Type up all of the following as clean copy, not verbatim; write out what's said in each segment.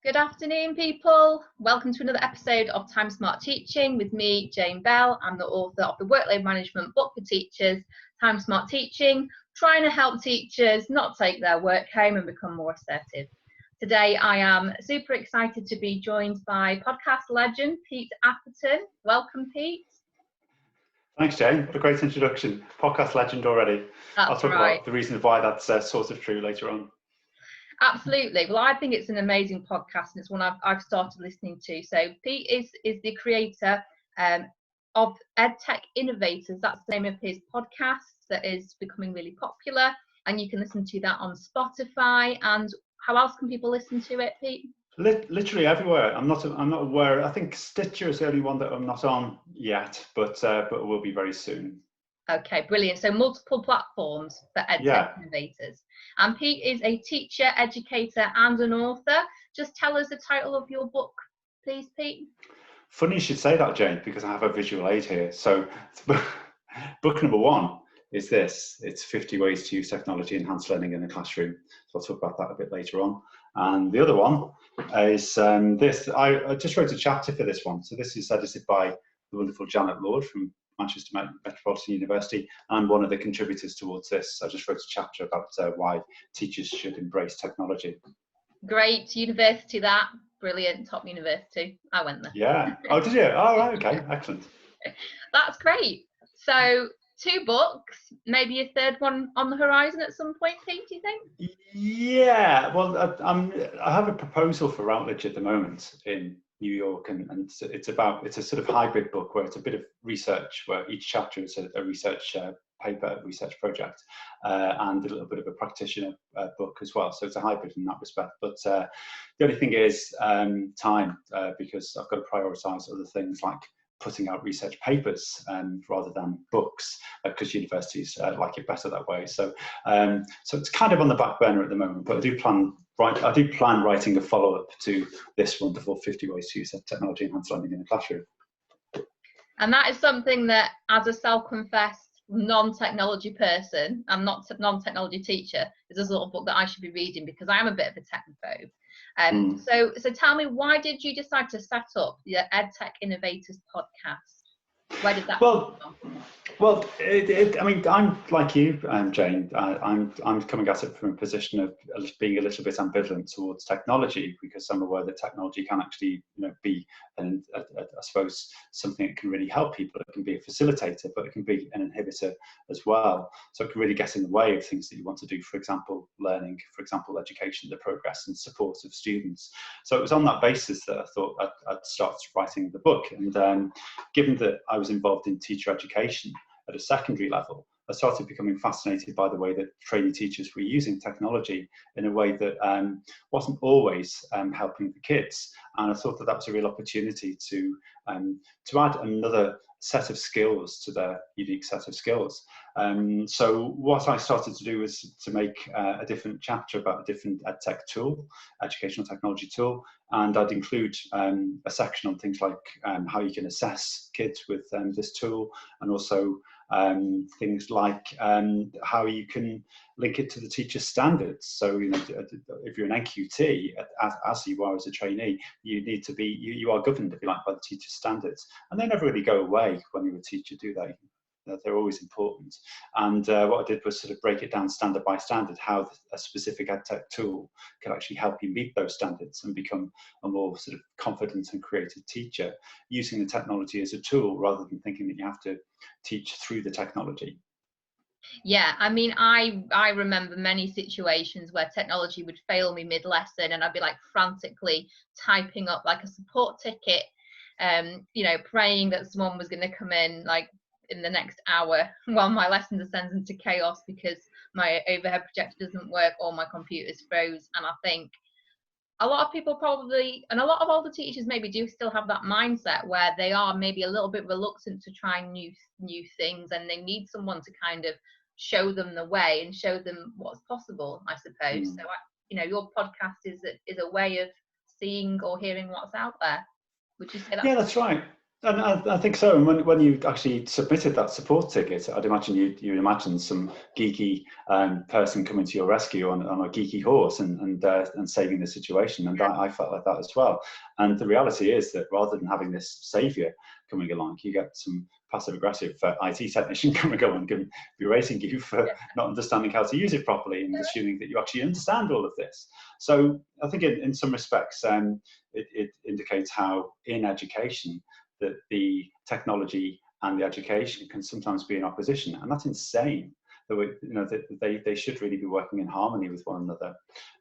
Good afternoon, people. Welcome to another episode of Time Smart Teaching with me, Jane Bell. I'm the author of the Workload Management book for teachers, Time Smart Teaching, trying to help teachers not take their work home and become more assertive. Today, I am super excited to be joined by podcast legend, Pete Atherton. Welcome, Pete. Thanks, Jane. What a great introduction. Podcast legend already. That's I'll talk about the reasons why that's sort of true later on. Absolutely. Well, I think it's an amazing podcast, and it's one I've started listening to. So Pete is the creator of Ed Tech Innovators. That's the name of his podcast that is becoming really popular, and you can listen to that on Spotify. And how else can people listen to it, Pete? Literally everywhere. I'm not aware. I think Stitcher is the only one that I'm not on yet, but it will be very soon. Okay, brilliant. So multiple platforms for Ed Tech Innovators. And Pete is a teacher, educator, and an author. Just tell us the title of your book, please, Pete. Funny you should say that, Jane, because I have a visual aid here. So book number one is this. It's 50 ways to use technology enhanced learning in the classroom. So I'll talk about that a bit later on. And the other one is this. I just wrote a chapter for this one. So this is edited by the wonderful Janet Lord from Manchester Metropolitan University. I'm one of the contributors towards this. I just wrote a chapter about why teachers should embrace technology. Great university, that. Brilliant, top university. I went there. Yeah. Oh, did you? Oh, right. Okay. Excellent. That's great. So 2 books, maybe a third one on the horizon at some point, Pete, do you think? Yeah. Well, I have a proposal for Routledge at the moment in New York, and it's a sort of hybrid book where it's a bit of research, where each chapter is a research paper, research project, and a little bit of a practitioner book as well. So it's a hybrid in that respect. But the only thing is time, because I've got to prioritise other things like putting out research papers rather than books, because universities like it better that way. So it's kind of on the back burner at the moment, but I do plan writing a follow-up to this wonderful 50 ways to use technology enhanced learning in the classroom. And that is something that, as a self-confessed non-technology person, I'm not a non-technology teacher, is a sort of book that I should be reading, because I am a bit of a technophobe. So tell me, why did you decide to set up the Ed Tech Innovators podcast? Where did that come from? Well, I mean, I'm like you, Jane. I'm coming at it from a position of being a little bit ambivalent towards technology, because I'm aware that technology can actually, be, I suppose, something that can really help people. It can be a facilitator, but it can be an inhibitor as well. So it can really get in the way of things that you want to do. For example, learning, for example, education, the progress and support of students. So it was on that basis that I thought I'd start writing the book. And given that I was involved in teacher education at a secondary level, I started becoming fascinated by the way that trainee teachers were using technology in a way that wasn't always helping the kids. And I thought that was a real opportunity to add another set of skills to their unique set of skills. So what I started to do was to make a different chapter about a different EdTech tool, educational technology tool, and I'd include a section on things like how you can assess kids with this tool, and also things like how you can link it to the teacher standards. So if you're an NQT, as you are as a trainee, you need to be, you are governed, if you like, by the teacher standards, and they never really go away when you're a teacher, do they? They're always important. And what I did was sort of break it down standard by standard, how a specific EdTech tool can actually help you meet those standards and become a more sort of confident and creative teacher, using the technology as a tool rather than thinking that you have to teach through the technology. Yeah, I mean, I remember many situations where technology would fail me mid-lesson, and I'd be like frantically typing up like a support ticket, praying that someone was going to come in like in the next hour while my lesson descends into chaos because my overhead projector doesn't work or my computer's froze. And I think a lot of people probably, and a lot of older teachers maybe do still have that mindset where they are maybe a little bit reluctant to try new things, and they need someone to kind of show them the way and show them what's possible, I suppose. So your podcast is a way of seeing or hearing what's out there. Would you say that? Yeah, that's right. And I think so. And when you actually submitted that support ticket, I'd imagine you imagine some geeky person coming to your rescue on a geeky horse and saving the situation. And I felt like that as well. And the reality is that rather than having this saviour coming along, you get some passive aggressive IT technician coming along and berating you for not understanding how to use it properly and assuming that you actually understand all of this. So I think in some respects, it indicates how in education, that the technology and the education can sometimes be in opposition, and that's insane. That they should really be working in harmony with one another.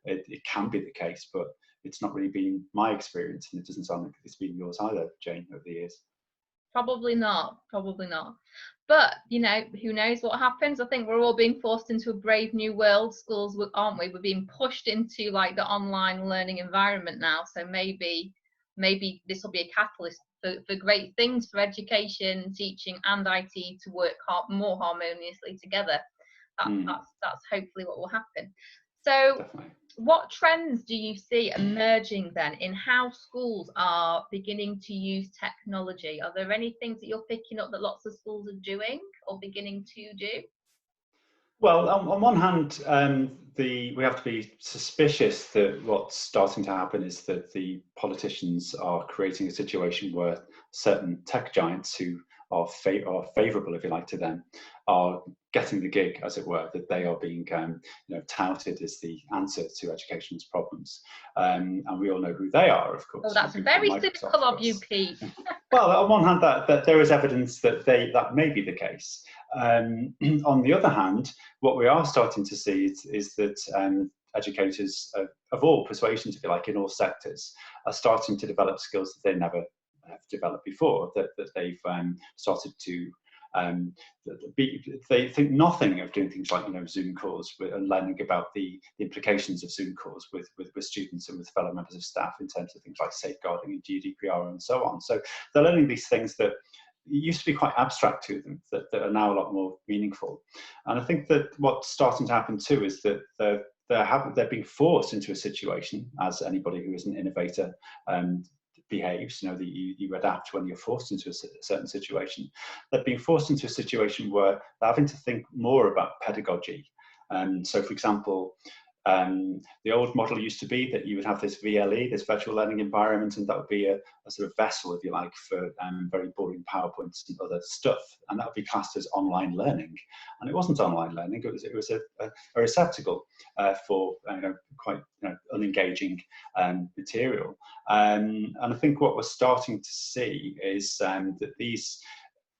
It can be the case, but it's not really been my experience, and it doesn't sound like it's been yours either, Jane, over the years. Probably not. But who knows what happens? I think we're all being forced into a brave new world. Schools, aren't we? We're being pushed into like the online learning environment now. So maybe this will be a catalyst for great things for education, teaching, and IT to work more harmoniously together. That's hopefully what will happen. So definitely. What trends do you see emerging then in how schools are beginning to use technology? Are there any things that you're picking up that lots of schools are doing or beginning to do? Well, on one hand, we have to be suspicious that what's starting to happen is that the politicians are creating a situation where certain tech giants who are favourable, if you like, to them, are getting the gig, as it were, that they are being touted as the answer to education's problems. And we all know who they are, of course. Oh, that's very cynical of you, Pete. Well, on one hand, that there is evidence that that may be the case. On the other hand, what we are starting to see is that educators of all persuasions, if you like, in all sectors, are starting to develop skills that they never have developed before, that they've started to they think nothing of doing things like Zoom calls and learning about the implications of Zoom calls with students and with fellow members of staff in terms of things like safeguarding and GDPR and so on. So they're learning these things that used to be quite abstract to them that are now a lot more meaningful. And I think that what's starting to happen too is that they're being forced into a situation, as anybody who is an innovator behaves, that you adapt when you're forced into a certain situation. They're being forced into a situation where they're having to think more about pedagogy. So, for example, the old model used to be that you would have this VLE, this virtual learning environment, and that would be a sort of vessel, if you like, for very boring PowerPoints and other stuff, and that would be classed as online learning. And it wasn't online learning; it was a receptacle for quite unengaging material. And I think what we're starting to see is that these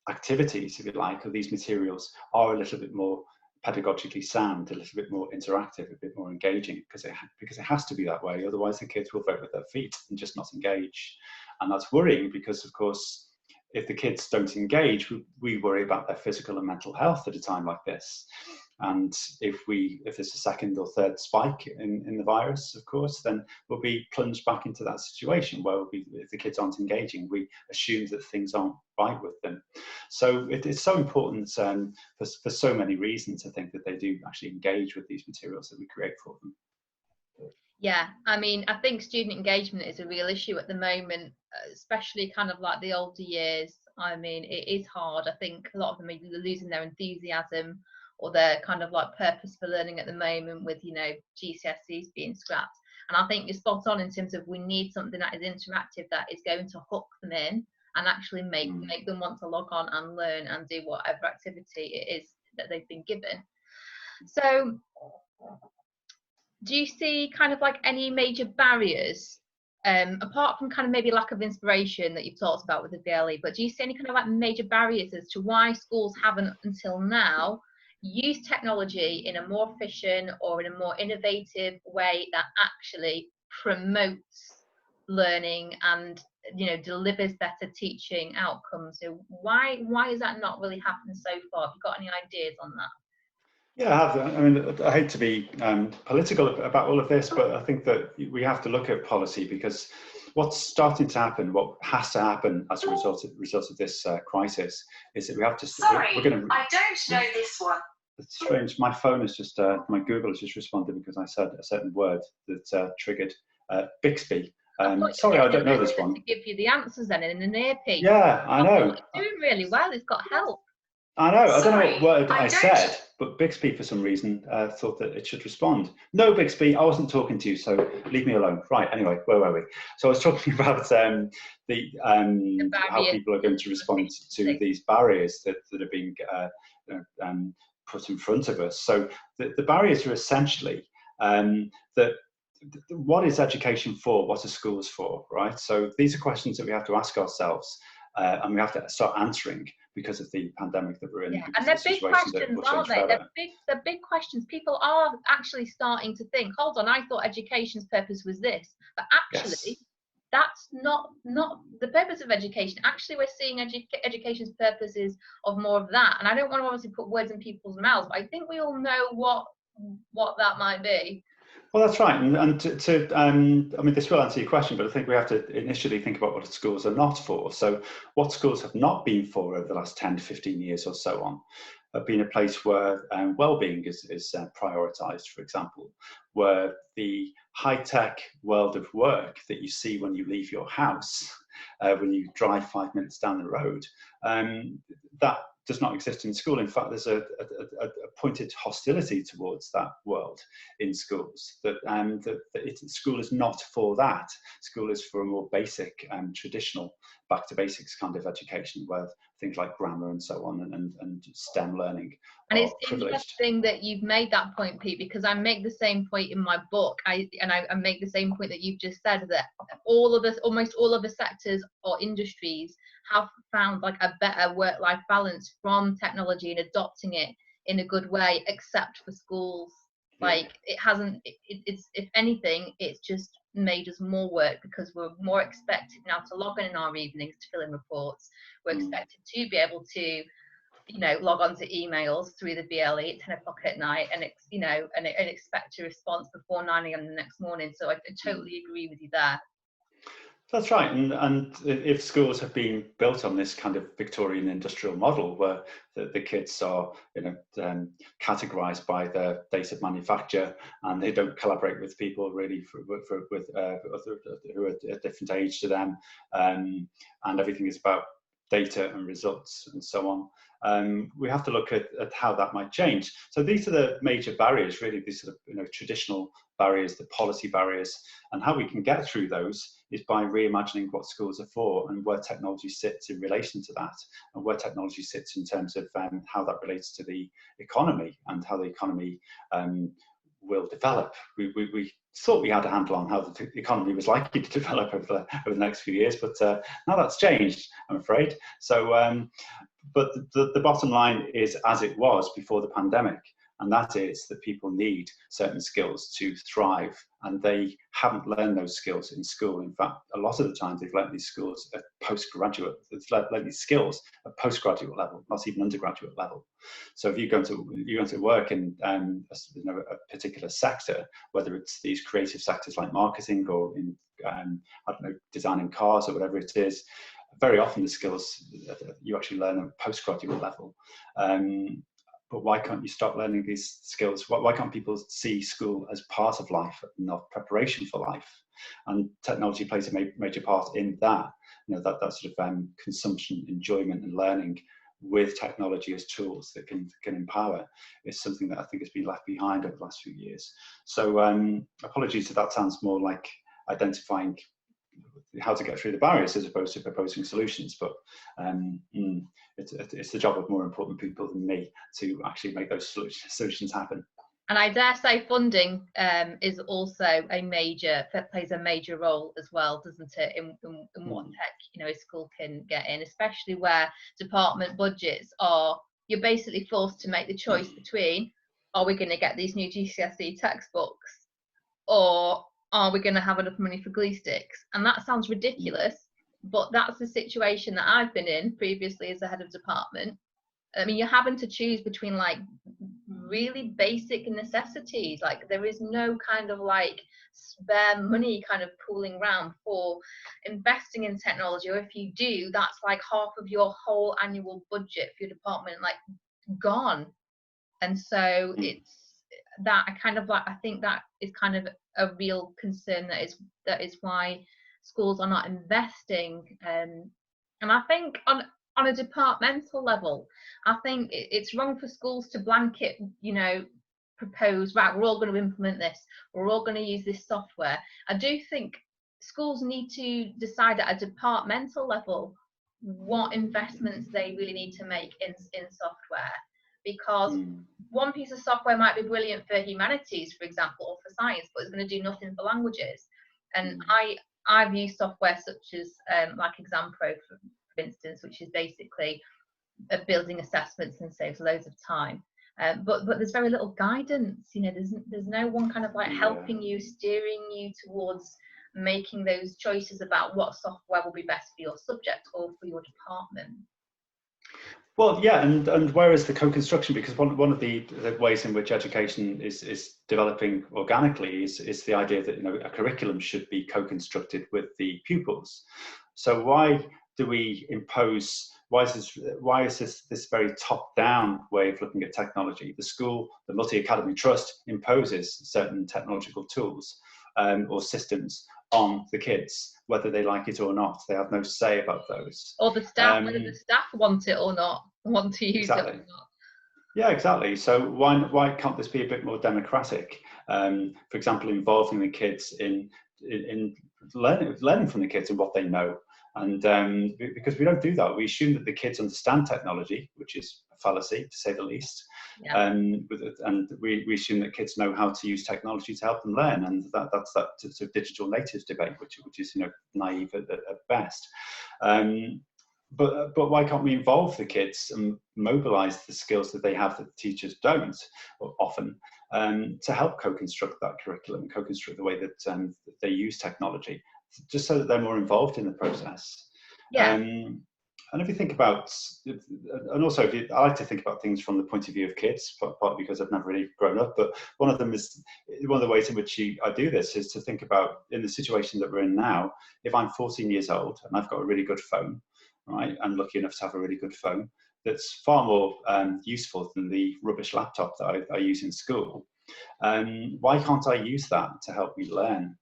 activities, if you like, or these materials are a little bit more pedagogically sound, a little bit more interactive, a bit more engaging, because it has to be that way. Otherwise, the kids will vote with their feet and just not engage. And that's worrying because, of course, if the kids don't engage, we worry about their physical and mental health at a time like this. And if there's a second or third spike in the virus, of course, then we'll be plunged back into that situation where if the kids aren't engaging, we assume that things aren't right with them. So it's so important for so many reasons, I think, that they do actually engage with these materials that we create for them. Yeah, I mean, I think student engagement is a real issue at the moment, especially kind of like the older years. I mean, it is hard. I think a lot of them are losing their enthusiasm or their kind of like purpose for learning at the moment with, GCSEs being scrapped. And I think you're spot on in terms of we need something that is interactive, that is going to hook them in and actually make them want to log on and learn and do whatever activity it is that they've been given. So do you see kind of like any major barriers, apart from kind of maybe lack of inspiration that you've talked about with the VLE, but do you see any kind of like major barriers as to why schools haven't until now used technology in a more efficient or in a more innovative way that actually promotes learning and delivers better teaching outcomes? So why has that not really happened so far? Have you got any ideas on that? Yeah, I have. I mean, I hate to be political about all of this, but I think that we have to look at policy, because what's starting to happen, what has to happen as a result of this crisis, is that we have to. Sorry, I don't know this one. It's strange. My phone is just, my Google has just responded because I said a certain word that triggered Bixby Sorry, I don't know this one. To give you the answers then in the near piece. Yeah, I know. It's doing really well. It's got help. I know. I don't know Sorry, what word I said, but Bixby, for some reason, thought that it should respond. No, Bixby, I wasn't talking to you, so leave me alone. Right. Anyway, where were we? So I was talking about how people are going to respond to these barriers that are being put in front of us. So the barriers are essentially that. What is education for? What are schools for? Right. So these are questions that we have to ask ourselves, and we have to start answering because of the pandemic that we're in. Yeah. And they're big questions, aren't they? They're big questions. People are actually starting to think, hold on, I thought education's purpose was this, but actually, that's not the purpose of education. Actually, we're seeing education's purpose is of more of that. And I don't want to obviously put words in people's mouths, but I think we all know what that might be. Well, that's right. And I mean, this will answer your question, but I think we have to initially think about what schools are not for. So what schools have not been for over the last 10 to 15 years or so on have been a place where well-being is prioritised, for example, where the high-tech world of work that you see when you leave your house, when you drive 5 minutes down the road, that does not exist in school. In fact, there's a pointed hostility towards that world in schools. School is not for that. School is for a more basic and traditional, back to basics kind of education, where things like grammar and so on and STEM learning. And it's interesting that you've made that point, Pete, because I make the same point in my book. I make the same point that you've just said, that almost all of the sectors or industries have found like a better work-life balance from technology and adopting it in a good way, except for schools. Like it hasn't. It's if anything, it's just made us more work because we're more expected now to log in our evenings to fill in reports. We're expected to be able to, log on to emails through the BLE at 10 o'clock at night and expect a response before 9 a.m. the next morning. So I totally agree with you there. That's right, and if schools have been built on this kind of Victorian industrial model where the kids are, categorised by their date of manufacture, and they don't collaborate with people really with other who are at a different age to them, and everything is about data and results and so on. We have to look at how that might change. So these are the major barriers, really, these sort of traditional barriers, the policy barriers, and how we can get through those is by reimagining what schools are for and where technology sits in relation to that, and where technology sits in terms of how that relates to the economy and how the economy will develop. We thought we had a handle on how the economy was likely to develop over the next few years, but now that's changed, I'm afraid. So, but the bottom line is as it was before the pandemic, and that is that people need certain skills to thrive, and they haven't learned those skills in school. In fact, a lot of the time they've learned these skills at postgraduate, learned these skills at postgraduate level, not even undergraduate level. So if you go to work in a particular sector, whether it's these creative sectors like marketing or in designing cars or whatever it is, very often the skills you actually learn at postgraduate level. But why can't you start learning these skills? Why can't people see school as part of life, not preparation for life? And technology plays a major part in that. That sort of consumption, enjoyment, and learning with technology as tools that can empower is something that I think has been left behind over the last few years. So apologies if that sounds more like identifying how to get through the barriers as opposed to proposing solutions, but it's the job of more important people than me to actually make those solutions happen. And I dare say funding is also plays a major role as well, doesn't it, in what tech a school can get in, especially where department budgets you're basically forced to make the choice between, are we going to get these new GCSE textbooks, or are we going to have enough money for glue sticks? And that sounds ridiculous, but that's the situation that I've been in previously as the head of department. I mean, you're having to choose between like really basic necessities. Like there is no kind of like spare money kind of pooling around for investing in technology, or if you do, that's like half of your whole annual budget for your department like gone. And so it's that I think that is kind of a real concern. That is why schools are not investing. And I think on a departmental level, I think it's wrong for schools to blanket, propose, right, we're all going to implement this, we're all going to use this software. I do think schools need to decide at a departmental level what investments they really need to make in software, because one piece of software might be brilliant for humanities, for example, or for science, but it's going to do nothing for languages. And I've used software such as like ExamPro, for instance, which is basically building assessments and saves loads of time. But there's very little guidance. There's no one kind of like helping you, steering you towards making those choices about what software will be best for your subject or for your department. Well, yeah, and where is the co-construction? Because one of the ways in which education is developing organically is the idea that a curriculum should be co-constructed with the pupils. So why do we impose? Why is this very top-down way of looking at technology? The school, the multi-academy trust, imposes certain technological tools or systems on the kids, whether they like it or not. They have no say about those. Or the staff, whether the staff want it or not, want to use it or not. Yeah, exactly. So why can't this be a bit more democratic? For example, involving the kids in learning from the kids and what they know. And because we don't do that, we assume that the kids understand technology, which is a fallacy, to say the least. Yeah. And we assume that kids know how to use technology to help them learn, and that's that sort of digital natives debate, which is naive at best. But why can't we involve the kids and mobilize the skills that they have that the teachers don't often, to help co-construct that curriculum, co-construct the way that they use technology, just so that they're more involved in the process. Yeah. And if you think about, and also I like to think about things from the point of view of kids, partly because I've never really grown up, but one of the ways in which I do this is to think about, in the situation that we're in now, if I'm 14 years old and I've got a really good phone, right, I'm lucky enough to have a really good phone that's far more useful than the rubbish laptop that I use in school. Why can't I use that to help me learn?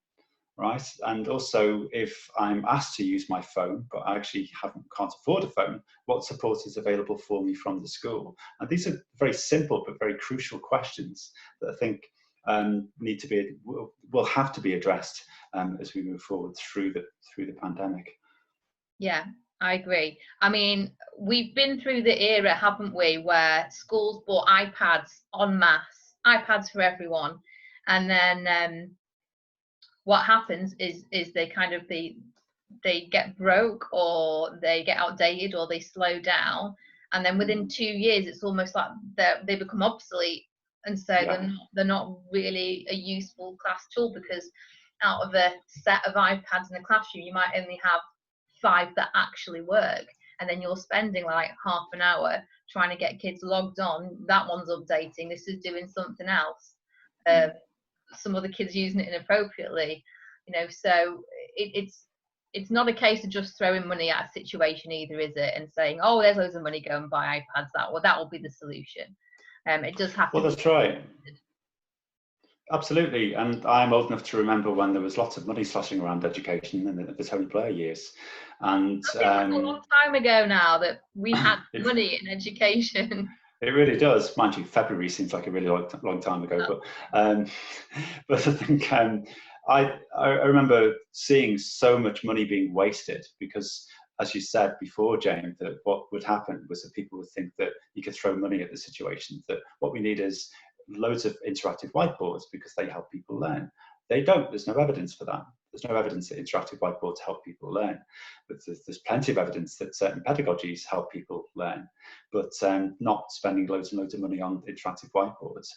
Right, and also if I'm asked to use my phone, but I actually can't afford a phone, what support is available for me from the school? And these are very simple but very crucial questions that I think will have to be addressed as we move forward through the pandemic. Yeah, I agree. I mean, we've been through the era, haven't we, where schools bought iPads en masse, iPads for everyone, and then what happens is they kind of they get broke, or they get outdated, or they slow down, and then within 2 years it's almost like they become obsolete, and so they're not really a useful class tool, because out of a set of iPads in a classroom you might only have 5 that actually work, and then you're spending like half an hour trying to get kids logged on. That one's updating, this is doing something else. Some other kids using it inappropriately, so it's not a case of just throwing money at a situation either, is it, and saying, oh, there's loads of money, go and buy iPads, that will be the solution. It does have to that's right. Absolutely, and I'm old enough to remember when there was lots of money sloshing around education in the Tony Blair years, and a long time ago now that we had money in education. It really does. Mind you, February seems like a really long time ago, but I think I remember seeing so much money being wasted because, as you said before, Jane, that what would happen was that people would think that you could throw money at the situation, that what we need is loads of interactive whiteboards because they help people learn. They don't. There's no evidence for that. There's no evidence that interactive whiteboards help people learn, but there's plenty of evidence that certain pedagogies help people learn, but not spending loads and loads of money on interactive whiteboards.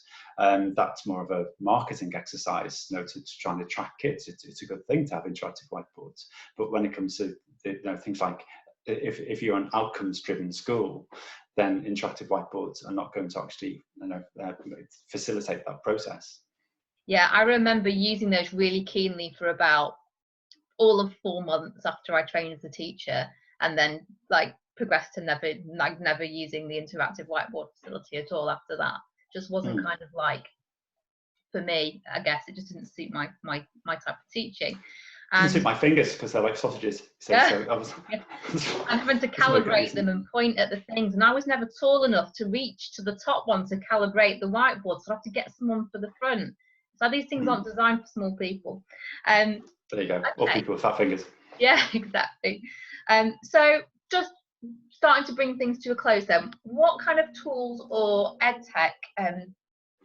That's more of a marketing exercise, to try and attract kids. It's a good thing to have interactive whiteboards, but when it comes to things like if you're an outcomes-driven school, then interactive whiteboards are not going to actually facilitate that process. Yeah, I remember using those really keenly for about all of 4 months after I trained as a teacher, and then progressed to never using the interactive whiteboard facility at all after that. Just wasn't kind of for me, I guess it just didn't suit my type of teaching. Doesn't suit And my fingers because they're like sausages. So, yeah, so I was, yeah. And having to doesn't make any calibrate them sense. and point at the things. And I was never tall enough to reach to the top one to calibrate the whiteboard. So I have to get someone for the front. So these things aren't designed for small people. There you go. Okay. Or people with fat fingers. Yeah, exactly. So just starting to bring things to a close then, what kind of tools or ed tech,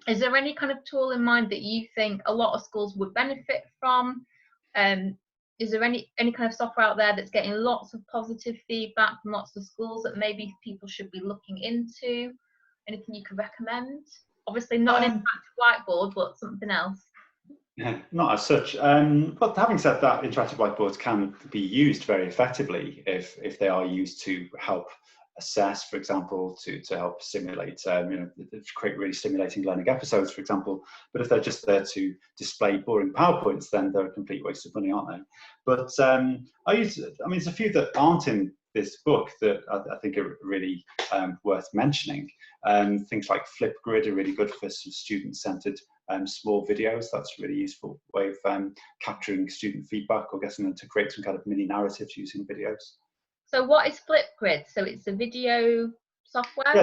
is there any kind of tool in mind that you think a lot of schools would benefit from? Is there any kind of software out there that's getting lots of positive feedback from lots of schools that maybe people should be looking into? Anything you could recommend? Obviously not an interactive whiteboard, but something else. Yeah, not as such. But having said that, interactive whiteboards can be used very effectively if they are used to help assess, for example, to help simulate, create really stimulating learning episodes, for example. But if they're just there to display boring PowerPoints, then they're a complete waste of money, aren't they? But there's a few that aren't in this book that I think are really worth mentioning. Things like Flipgrid are really good for some student-centered small videos. That's a really useful way of capturing student feedback or getting them to create some kind of mini narratives using videos. So what is Flipgrid? So it's a video software?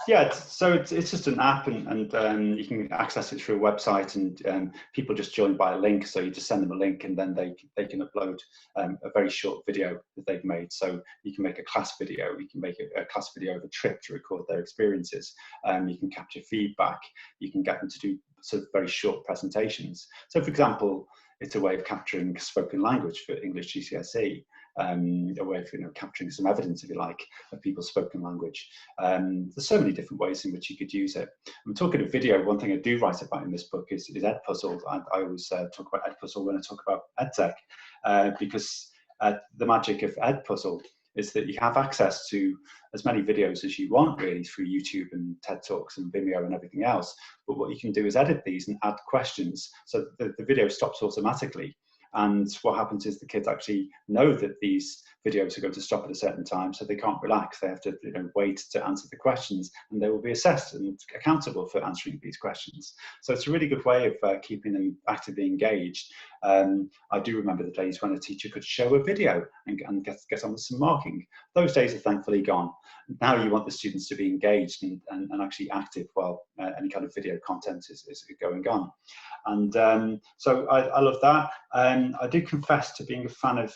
Yes, so it's just an app, and you can access it through a website, and people just join by a link. So you just send them a link, and then they can upload a very short video that they've made. So you can make a class video. You can make a class video of a trip to record their experiences. You can capture feedback. You can get them to do sort of very short presentations. So, for example, it's a way of capturing spoken language for English GCSE. A way of capturing some evidence, if you like, of people's spoken language. There's so many different ways in which you could use it. I'm talking of video. One thing I do write about in this book is Edpuzzle. I always talk about Edpuzzle when I talk about EdTech, because the magic of Edpuzzle is that you have access to as many videos as you want, really, through YouTube and TED Talks and Vimeo and everything else. But what you can do is edit these and add questions, so the video stops automatically. And what happens is the kids actually know that these videos are going to stop at a certain time, so they can't relax. They have to wait to answer the questions, and they will be assessed and accountable for answering these questions. So it's a really good way of keeping them actively engaged. I do remember the days when a teacher could show a video and get on with some marking. Those days are thankfully gone. Now you want the students to be engaged and actually active while any kind of video content is going on. And so I love that. I do confess to being a fan of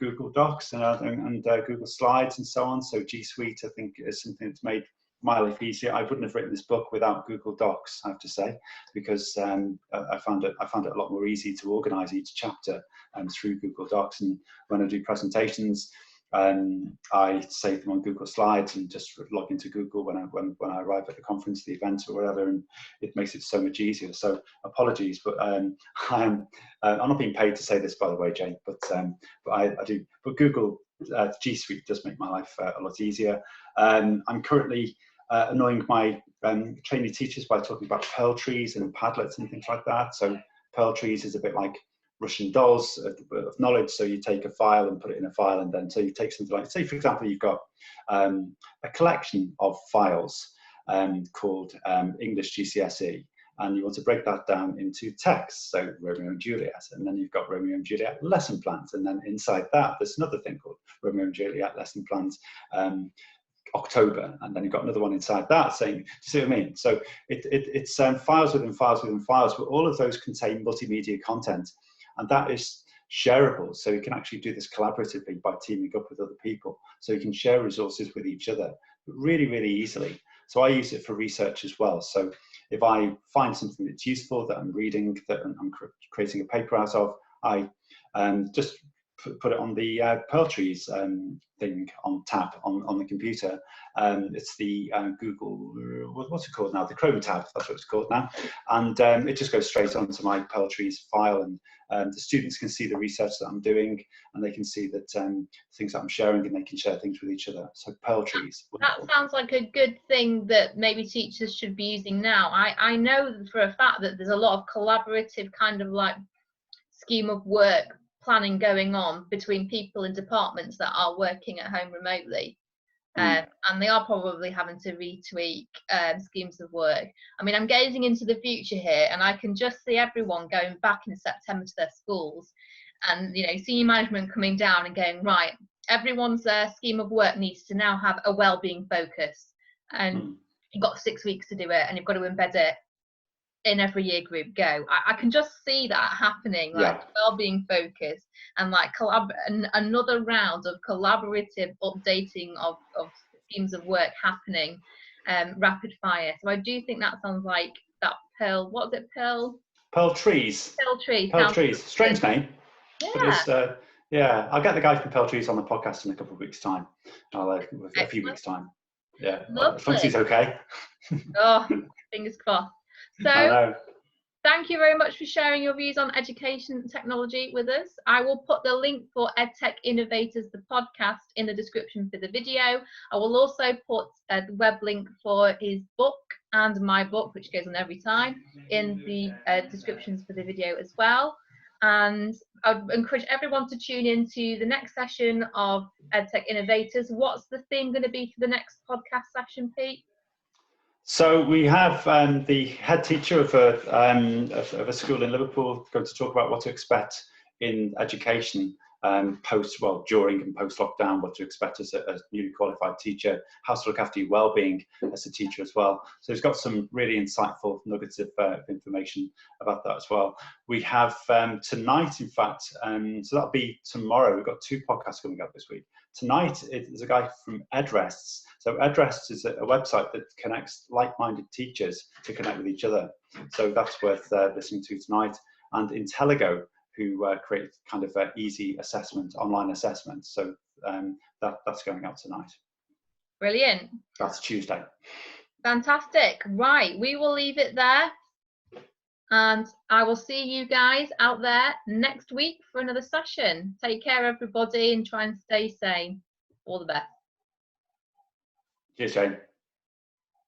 Google Docs and Google Slides and so on. So G Suite, I think, is something that's made my life easier. I wouldn't have written this book without Google Docs, I have to say, because I found it a lot more easy to organise each chapter through Google Docs. And when I do presentations, I save them on Google Slides and just log into Google when I arrive at the conference, the event, or whatever, and it makes it so much easier. So apologies, but I'm not being paid to say this, by the way, Jane, but I do. But Google G Suite does make my life a lot easier. I'm currently annoying my trainee teachers by talking about Perl trees and Padlets and things like that. So Perl trees is a bit like Russian dolls of knowledge. So you take a file and put it in a file, and then so you take something like, say, for example, you've got a collection of files called English GCSE, and you want to break that down into text, so Romeo and Juliet, and then you've got Romeo and Juliet lesson plans, and then inside that there's another thing called Romeo and Juliet lesson plans October, and then you've got another one inside that saying, do you see what I mean? So it's files within files within files, but all of those contain multimedia content, and that is shareable. So you can actually do this collaboratively by teaming up with other people. So you can share resources with each other really, really easily. So I use it for research as well. So if I find something that's useful that I'm reading, that I'm creating a paper out of, I just put it on the Perl trees thing on tab on the computer. It's the Google, what's it called now? The Chrome tab, that's what it's called now. And it just goes straight onto my Perl trees file, and the students can see the research that I'm doing, and they can see that things that I'm sharing, and they can share things with each other. So Perl trees. That sounds like a good thing that maybe teachers should be using now. I know for a fact that there's a lot of collaborative kind of like scheme of work planning going on between people in departments that are working at home remotely. and they are probably having to retweak schemes of work. I mean, I'm gazing into the future here, and I can just see everyone going back in September to their schools, and senior management coming down and going, right, everyone's scheme of work needs to now have a well-being focus, and you've got 6 weeks to do it, and you've got to embed it in every year group. Go. I can just see that happening, like well-being focus, and like another round of collaborative updating of schemes of work happening, rapid fire. So I do think that sounds like that Pearl. What's it? Pearl Trees. Pearl Trees. Strange name. Yeah. But I'll get the guy from Pearl Trees on the podcast in a couple of weeks' time. A few weeks' time. Yeah. As long as he's okay. Oh, fingers crossed. So, thank you very much for sharing your views on education technology with us. I will put the link for Ed Tech Innovators, the podcast, in the description for the video. I will also put the web link for his book and my book, which goes on every time, in the descriptions for the video as well. And I'd encourage everyone to tune into the next session of Ed Tech Innovators. What's the theme going to be for the next podcast session, Pete? So we have the head teacher of a school in Liverpool going to talk about what to expect in education during and post lockdown, what to expect as a newly qualified teacher, how to look after your well-being as a teacher as well. So he's got some really insightful nuggets of information about that as well. We have tonight, in fact, so that'll be tomorrow. We've got 2 podcasts coming up this week. Tonight is a guy from EdRests. So EdRests is a website that connects like-minded teachers to connect with each other. So that's worth listening to tonight. And Intelligo, who create kind of easy assessment, online assessment. So that's going out tonight. Brilliant. That's Tuesday. Fantastic. Right, we will leave it there. And I will see you guys out there next week for another session. Take care, everybody, and try and stay sane. All the best. Cheers, Jane.